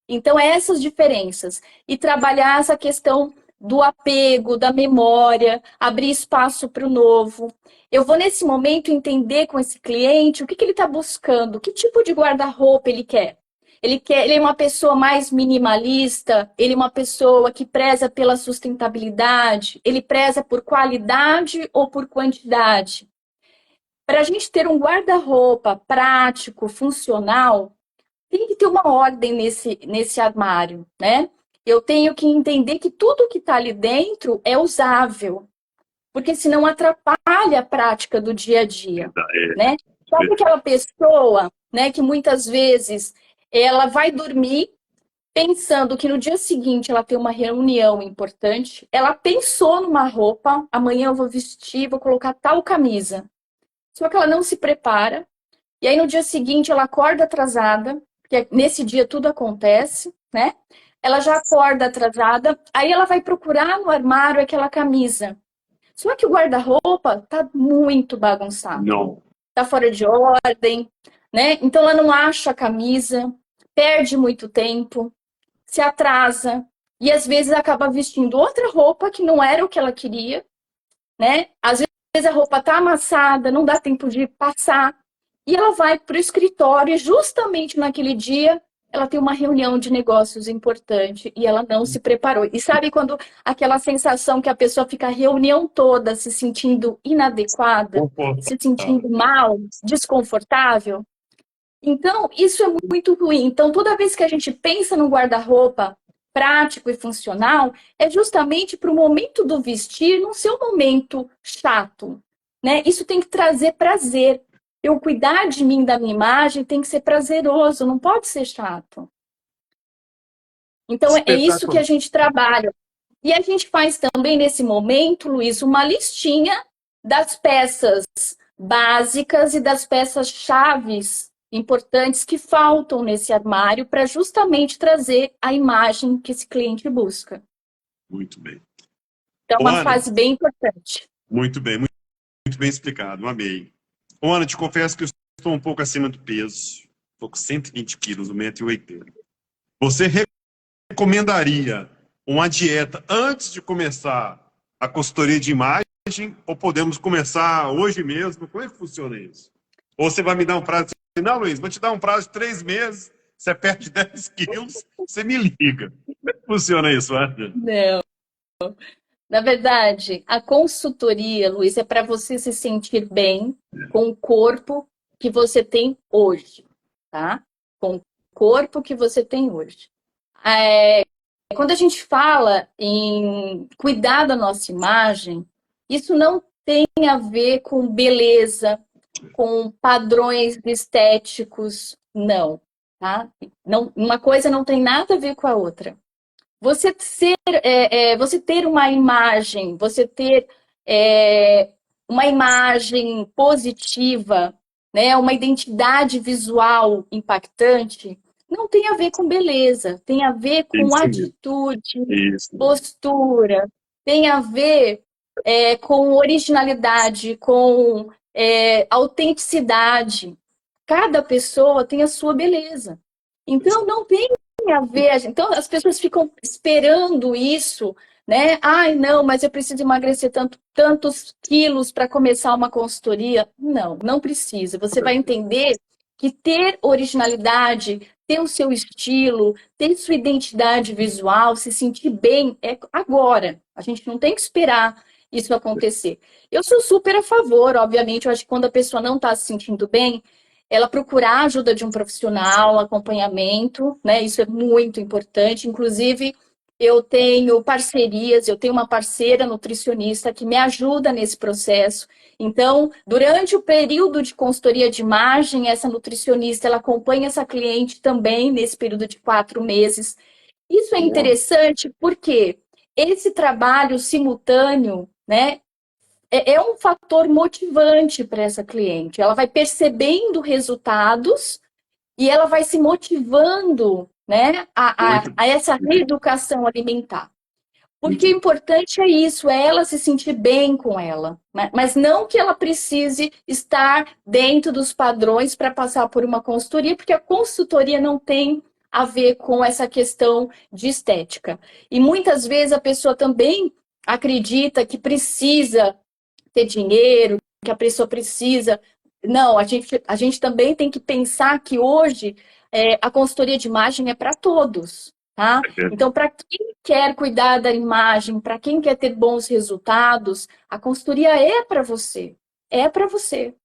Então, essas diferenças. E trabalhar essa questão do apego, da memória, abrir espaço para o novo. Eu vou, nesse momento, entender com esse cliente o que ele está buscando, que tipo de guarda-roupa ele quer. Ele é uma pessoa mais minimalista, ele é uma pessoa que preza pela sustentabilidade, ele preza por qualidade ou por quantidade. Para a gente ter um guarda-roupa prático, funcional, tem que ter uma ordem nesse armário, né? Eu tenho que entender que tudo que está ali dentro é usável, porque senão atrapalha a prática do dia a dia, né? Sabe aquela pessoa, né, que muitas vezes ela vai dormir pensando que no dia seguinte ela tem uma reunião importante, ela pensou numa roupa, amanhã eu vou vestir, vou colocar tal camisa. Só que ela não se prepara, e aí no dia seguinte ela acorda atrasada, porque nesse dia tudo acontece, né? Ela já acorda atrasada, aí ela vai procurar no armário aquela camisa. Só que o guarda-roupa tá muito bagunçado, Não. tá fora de ordem, né? Então ela não acha a camisa, perde muito tempo, se atrasa e às vezes acaba vestindo outra roupa que não era o que ela queria, né? Às vezes a roupa tá amassada, não dá tempo de passar e ela vai para o escritório e justamente naquele dia ela tem uma reunião de negócios importante e ela não se preparou. E sabe quando aquela sensação que a pessoa fica a reunião toda se sentindo inadequada, se sentindo mal, desconfortável? Então, isso é muito ruim. Então, toda vez que a gente pensa no guarda-roupa prático e funcional, é justamente para o momento do vestir não ser um momento chato, né? Isso tem que trazer prazer. Eu cuidar de mim, da minha imagem, tem que ser prazeroso, não pode ser chato. Então, é isso que a gente trabalha. E a gente faz também, nesse momento, Luiz, uma listinha das peças básicas e das peças chaves importantes que faltam nesse armário para justamente trazer a imagem que esse cliente busca. Muito bem. Então, é uma Ana, fase bem importante. muito bem, muito bem explicado, amei. Ana, te confesso que eu estou um pouco acima do peso, estou com 120 quilos, 1,80 m. Você recomendaria uma dieta antes de começar a consultoria de imagem ou podemos começar hoje mesmo? Como é que funciona isso? Ou você vai me dar um prazo assim, não, Luiz, vou te dar um prazo de 3 meses, você perde 10 quilos, você me liga. Como é que funciona isso, Ana? Não. Na verdade, a consultoria, Luiz, é para você se sentir bem com o corpo que você tem hoje, tá? Com o corpo que você tem hoje. Quando a gente fala em cuidar da nossa imagem, isso não tem a ver com beleza, com padrões estéticos, não, tá? Não, uma coisa não tem nada a ver com a outra. Você ter uma imagem, você ter uma imagem positiva, né, uma identidade visual impactante, não tem a ver com beleza, tem a ver com Isso mesmo. atitude, Isso. postura, tem a ver com originalidade, com autenticidade. Cada pessoa tem a sua beleza. Então, não tem a ver. Então, as pessoas ficam esperando isso, né? Ai, não, mas eu preciso emagrecer tantos quilos para começar uma consultoria. Não, não precisa. Você vai entender que ter originalidade, ter o seu estilo, ter sua identidade visual, se sentir bem, é agora. A gente não tem que esperar isso acontecer. Eu sou super a favor, obviamente, eu acho que quando a pessoa não está se sentindo bem, ela procurar a ajuda de um profissional, acompanhamento, né? Isso é muito importante. Inclusive, eu tenho parcerias, eu tenho uma parceira nutricionista que me ajuda nesse processo. Então, durante o período de consultoria de imagem, essa nutricionista ela acompanha essa cliente também nesse período de 4 meses. Isso é interessante porque esse trabalho simultâneo, né, é um fator motivante para essa cliente. Ela vai percebendo resultados e ela vai se motivando, né, a essa reeducação alimentar. Porque o importante é isso, é ela se sentir bem com ela. Mas não que ela precise estar dentro dos padrões para passar por uma consultoria, porque a consultoria não tem a ver com essa questão de estética. E muitas vezes a pessoa também acredita que precisa ter dinheiro, que a pessoa precisa. Não, a gente também tem que pensar que hoje a consultoria de imagem é para todos, tá? Então, para quem quer cuidar da imagem, para quem quer ter bons resultados, a consultoria é para você. É para você.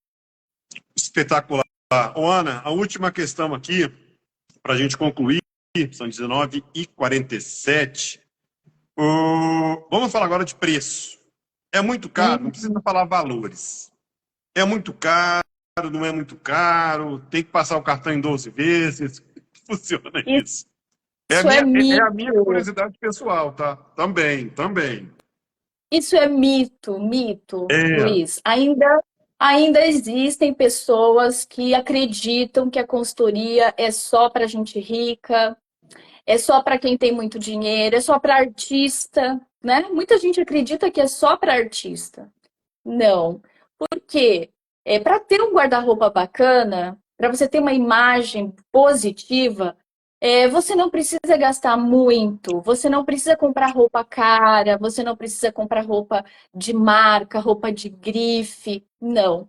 Espetacular. Ô, Ana, a última questão aqui, para a gente concluir, são 19h47. Vamos falar agora de preço. É muito caro? Não precisa falar valores. É muito caro, não é muito caro? Tem que passar o cartão em 12 vezes? Como funciona isso? É a minha curiosidade pessoal, tá? Também. Isso é mito, Luiz. Ainda Ainda existem pessoas que acreditam que a consultoria é só para gente rica, é só para quem tem muito dinheiro, é só para artista, né? Muita gente acredita que é só para artista. Não. Por quê? Para ter um guarda-roupa bacana, para você ter uma imagem positiva, você não precisa gastar muito, você não precisa comprar roupa cara, você não precisa comprar roupa de marca, roupa de grife, não.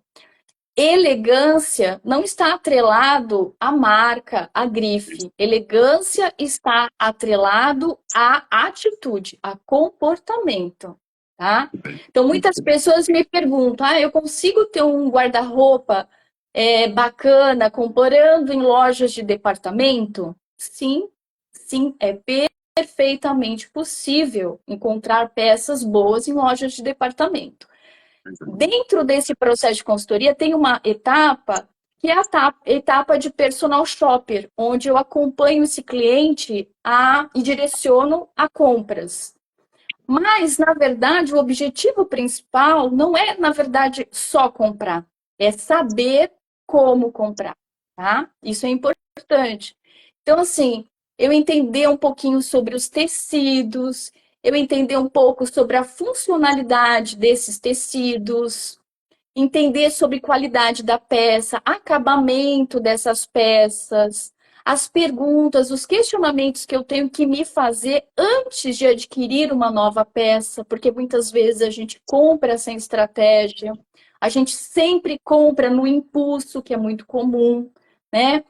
Elegância não está atrelado à marca, à grife. Elegância está atrelado à atitude, a comportamento, tá? Então, muitas pessoas me perguntam, eu consigo ter um guarda-roupa bacana comparando em lojas de departamento? Sim, sim, é perfeitamente possível encontrar peças boas em lojas de departamento. Dentro desse processo de consultoria, tem uma etapa que é a etapa de personal shopper, onde eu acompanho esse cliente e direciono a compras. Mas, na verdade, o objetivo principal não é, na verdade, só comprar, é saber como comprar, tá? Isso é importante. Então, assim, eu entender um pouquinho sobre os tecidos, eu entender um pouco sobre a funcionalidade desses tecidos, entender sobre qualidade da peça, acabamento dessas peças, as perguntas, os questionamentos que eu tenho que me fazer antes de adquirir uma nova peça, porque muitas vezes a gente compra sem estratégia, a gente sempre compra no impulso, que é muito comum, né?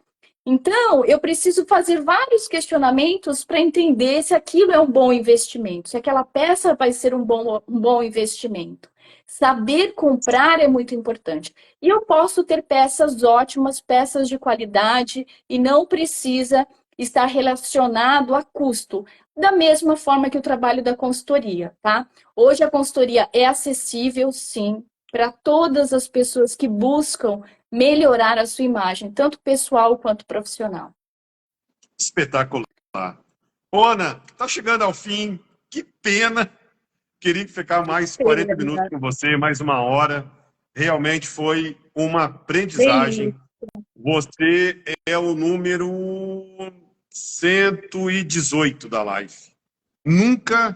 Então, eu preciso fazer vários questionamentos para entender se aquilo é um bom investimento, se aquela peça vai ser um bom investimento. Saber comprar é muito importante. E eu posso ter peças ótimas, peças de qualidade, e não precisa estar relacionado a custo. Da mesma forma que o trabalho da consultoria, tá? Hoje a consultoria é acessível, sim, para todas as pessoas que buscam melhorar a sua imagem, tanto pessoal quanto profissional. Espetacular. Ô, Ana, tá chegando ao fim. Que pena. Queria ficar mais 40 minutos com você, mais uma hora. Realmente foi uma aprendizagem. Você é o número 118 da live. Nunca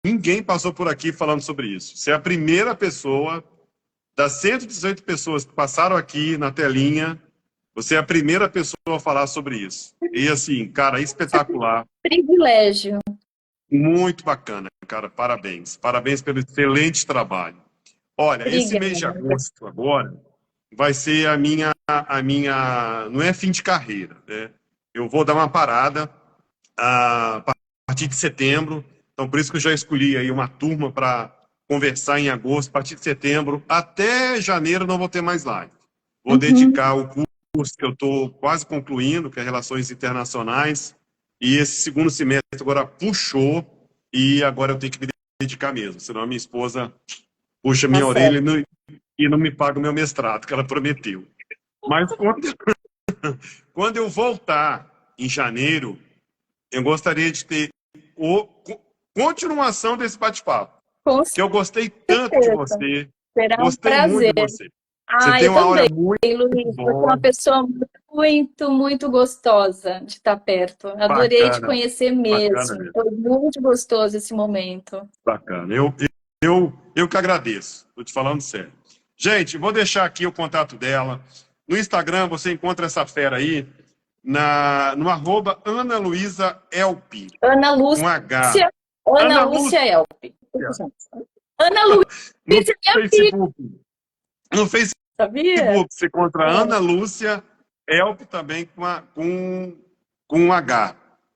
ninguém passou por aqui falando sobre isso. Você é a primeira pessoa das 118 pessoas que passaram aqui na telinha. Você é a primeira pessoa a falar sobre isso. E assim, cara, espetacular. Privilégio. Muito bacana, cara. Parabéns. Parabéns pelo excelente trabalho. Olha, esse mês de agosto agora vai ser a minha, não é fim de carreira, né? Eu vou dar uma parada a partir de setembro. Então, por isso que eu já escolhi aí uma turma para conversar em agosto. A partir de setembro até janeiro não vou ter mais live. Vou dedicar o curso que eu estou quase concluindo, que é Relações Internacionais. E esse segundo semestre agora puxou e agora eu tenho que me dedicar mesmo. Senão a minha esposa puxa minha orelha e não me paga o meu mestrado, que ela prometeu. Mas quando eu voltar em janeiro, eu gostaria de ter continuação desse bate-papo. Que eu gostei tanto de você. Será Gostei muito de você. Você tem eu uma também, aura muito Luiz. boa. Você é uma pessoa muito, muito gostosa de estar perto. Adorei te conhecer mesmo. Foi muito gostoso esse momento. Bacana. Eu que agradeço. Estou te falando sério. Gente, vou deixar aqui o contato dela. No Instagram você encontra essa fera aí no @AnaLuisaElp. Ana Com H. Lúcia. Ana Lúcia Elp. Ana Lúcia No é minha filha. Facebook. No Facebook Sabia? você encontra Ana Lúcia Elp também com um H.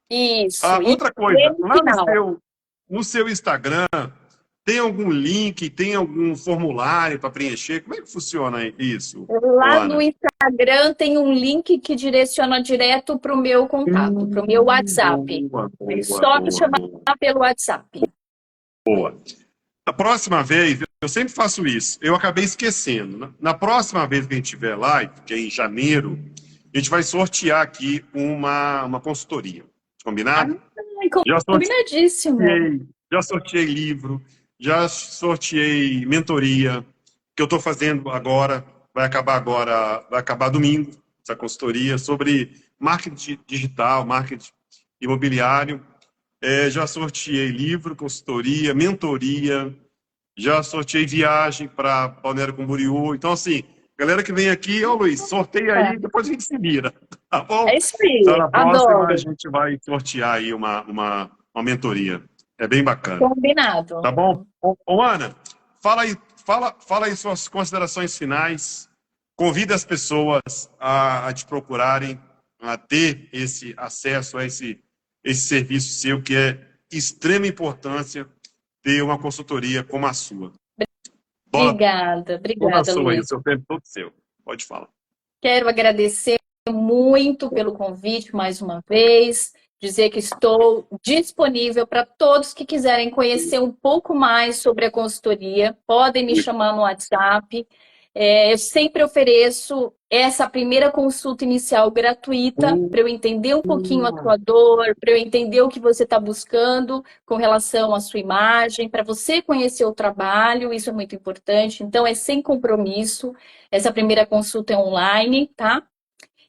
Isso. Outra coisa, lá Final. no seu Instagram, tem algum link, tem algum formulário para preencher? Como é que funciona isso, Lá Ana? no Instagram tem um link que direciona direto para o meu contato, para o meu WhatsApp. Boa, É só me chamar pelo WhatsApp. Boa. A próxima vez, eu sempre faço isso, eu acabei esquecendo. Na próxima vez que a gente tiver live, que é em janeiro, a gente vai sortear aqui uma consultoria. Combinado? Combinadíssimo. Já sorteei livro, já sorteei mentoria. que eu estou fazendo agora, vai acabar domingo, essa consultoria, sobre marketing digital, marketing imobiliário. Já sorteei livro, consultoria, mentoria, já sorteei viagem para Balneário Camboriú. Então, assim, galera que vem aqui, ô Luiz, sorteia aí, depois a gente se vira, tá bom? É isso Então, aí, na próxima, a adoro. gente vai sortear aí uma mentoria. É bem bacana. Combinado. Tá bom? Ô, Ana, fala aí suas considerações finais. Convida as pessoas a te procurarem, a ter esse acesso a esse serviço seu, que é de extrema importância ter uma consultoria como a sua. Bola Obrigada, toda obrigada, sua aí, o Luiz. seu tempo todo seu. Pode falar. Quero agradecer muito pelo convite mais uma vez, dizer que estou disponível para todos que quiserem conhecer um pouco mais sobre a consultoria, podem me chamar no WhatsApp. Eu sempre ofereço essa primeira consulta inicial gratuita para eu entender um pouquinho a tua dor, para eu entender o que você está buscando com relação à sua imagem, para você conhecer o trabalho, isso é muito importante. Então, é sem compromisso. Essa primeira consulta é online, tá?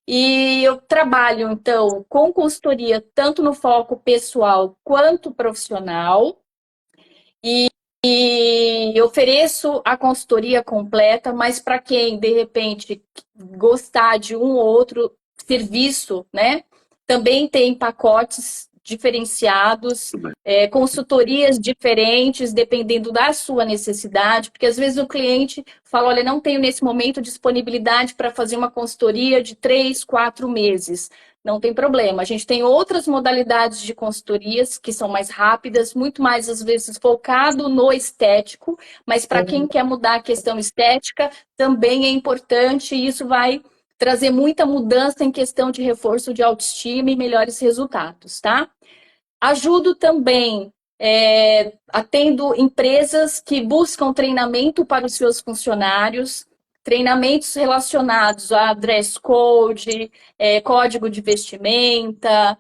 E eu trabalho, então, com consultoria, tanto no foco pessoal quanto profissional. E ofereço a consultoria completa, mas para quem, de repente, gostar de um ou outro serviço, né? Também tem pacotes diferenciados, consultorias diferentes, dependendo da sua necessidade, porque às vezes o cliente fala, olha, não tenho nesse momento disponibilidade para fazer uma consultoria de 3, 4 meses. Não tem problema. A gente tem outras modalidades de consultorias que são mais rápidas, muito mais, às vezes, focado no estético, mas para quem quer mudar a questão estética, também é importante e isso vai trazer muita mudança em questão de reforço de autoestima e melhores resultados, tá? Ajudo também atendo empresas que buscam treinamento para os seus funcionários, treinamentos relacionados a dress code, código de vestimenta,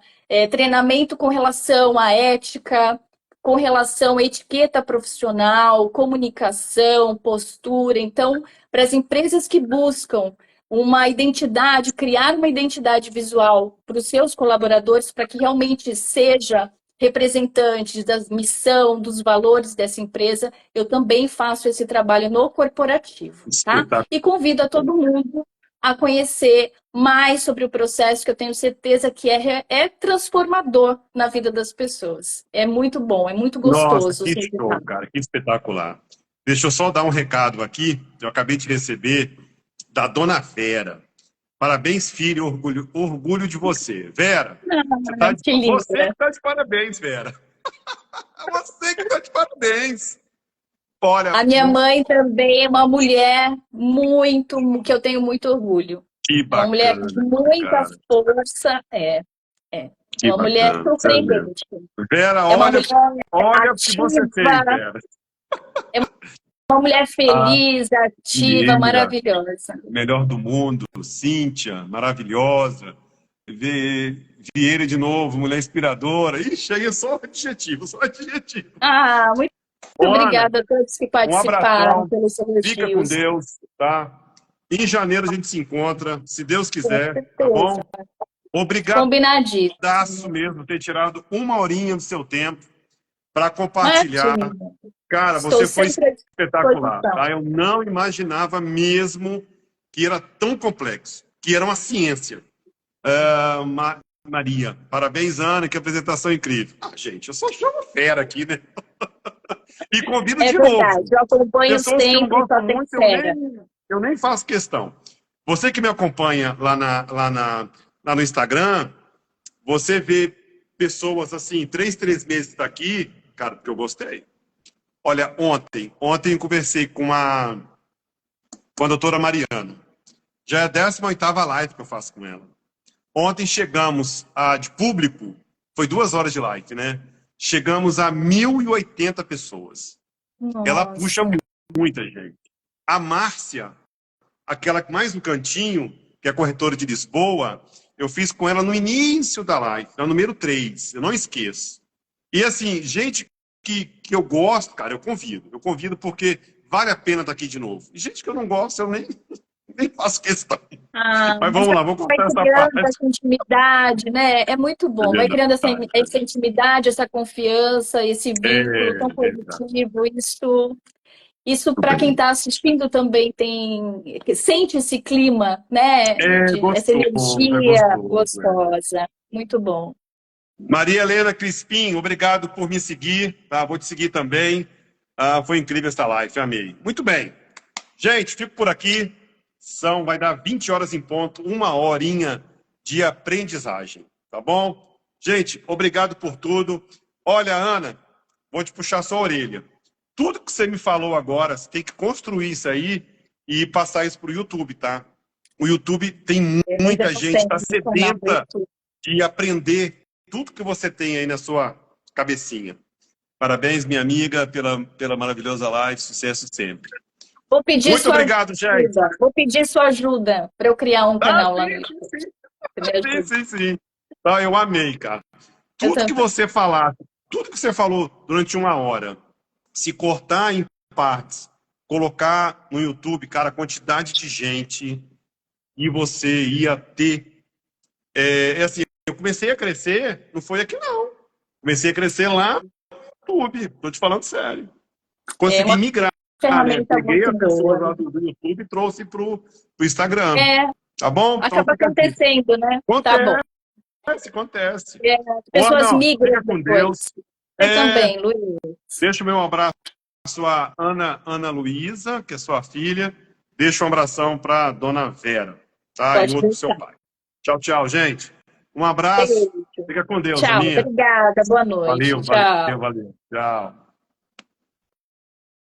treinamento com relação à ética, com relação à etiqueta profissional, comunicação, postura. Então, para as empresas que buscam uma identidade, criar uma identidade visual para os seus colaboradores, para que realmente seja representante da missão, dos valores dessa empresa, eu também faço esse trabalho no corporativo, tá? E convido a todo mundo a conhecer mais sobre o processo, que eu tenho certeza que é transformador na vida das pessoas. É muito bom, é muito Nossa, gostoso. que show, cara, que espetacular. Deixa eu só dar um recado aqui, eu acabei de receber da Dona Vera. Parabéns, filho, orgulho de você. Vera, Que linda. você que está de parabéns, Vera. Você que está de parabéns. Olha, a minha mãe também é uma mulher que eu tenho muito orgulho. Que bacana, uma mulher de muita cara. força, Que uma mulher bacana, surpreendente. Vera, É uma olha o que ativa, você fez, Vera. uma mulher feliz, ativa, Linda, maravilhosa. melhor do mundo, Cíntia, maravilhosa. Vieira de novo, mulher inspiradora. Ixi, aí é só adjetivo, só adjetivo. Muito Ô, obrigada Ana, a todos que um participaram abração, pelos fica com elogios. Deus, tá? Em janeiro a gente se encontra, se Deus Com quiser, tá certeza. bom? Obrigadaço Combinadíssimo. mesmo ter tirado uma horinha do seu tempo para compartilhar. Imagina. Cara, Estou você foi sempre à espetacular, disposição. tá? Eu não imaginava mesmo que era tão complexo, que era uma ciência. Maria, parabéns, Ana, que apresentação incrível. Gente, eu só chamo fera aqui, né? E convido de novo. Verdade, eu acompanho Pessoas que não sempre, só gostam tem muito, fera. eu nem faço questão. Você que me acompanha lá no Instagram, você vê pessoas assim, 3 meses daqui, cara, porque eu gostei. Olha, ontem eu conversei com a doutora Mariana. Já é a 18ª live que eu faço com ela. Ontem chegamos de público, foi 2 horas de live, né? Chegamos a 1.080 pessoas. Nossa. Ela puxa muita gente. A Márcia, aquela mais no cantinho, que é corretora de Lisboa, eu fiz com ela no início da live, no número 3, eu não esqueço. E assim, gente que eu gosto, cara, eu convido porque vale a pena estar aqui de novo. E gente que eu não gosto, eu nem faço questão. Ah, Mas vamos lá, vamos vai contar essa criando parte. essa intimidade, né? É muito É bom. Vai criando verdade. essa intimidade, essa confiança, esse vínculo tão É verdade. positivo. Isso Muito para quem bem. está assistindo também sente esse clima, né? É Essa gostoso, é energia gostoso. É. gostosa. Muito bom. Maria Helena Crispim, obrigado por me seguir, tá? Vou te seguir também. Foi incrível essa live, amei. Muito bem. Gente, fico por aqui. Vai dar 20 horas em ponto, uma horinha de aprendizagem, tá bom? Gente, obrigado por tudo. Olha, Ana, vou te puxar sua orelha. Tudo que você me falou agora, você tem que construir isso aí e passar isso para o YouTube, tá? O YouTube tem Eu ainda muita não gente, tenho está um canal no sedenta YouTube. de aprender tudo que você tem aí na sua cabecinha. Parabéns, minha amiga, pela maravilhosa live. Sucesso sempre. Vou pedir Muito sua obrigado, gente. ajuda. Vou pedir sua ajuda para eu criar um Ah, canal lá no sim, YouTube. sim, Você me sim, ajuda. sim, sim. Ah, eu amei, cara. Eu Tudo que também. você falar, tudo que você falou durante uma hora, se cortar em partes, colocar no YouTube, cara, a quantidade de gente e você ia ter. É assim, eu comecei a crescer, não foi aqui não. Comecei a crescer lá no YouTube, tô te falando sério. É Consegui uma migrar, né? ferramenta Peguei muito as pessoas boa. lá do YouTube e trouxe pro Instagram. É, Tá bom? Então acaba fica a dica. acontecendo, né? Tá bom. Acontece. É, as Ô, pessoas Ana, migram fica com depois. Deus. Você É, também, Luiz. deixa o meu abraço à Ana Luísa, que é sua filha. Deixa um abração para dona Vera, tá? E Pode outro pro seu deixar. pai. Tchau, tchau, gente. Um abraço. Beijo. Fica com Deus, Tchau. Aninha. Obrigada. Boa noite. Valeu, valeu, Tchau. valeu. Tchau.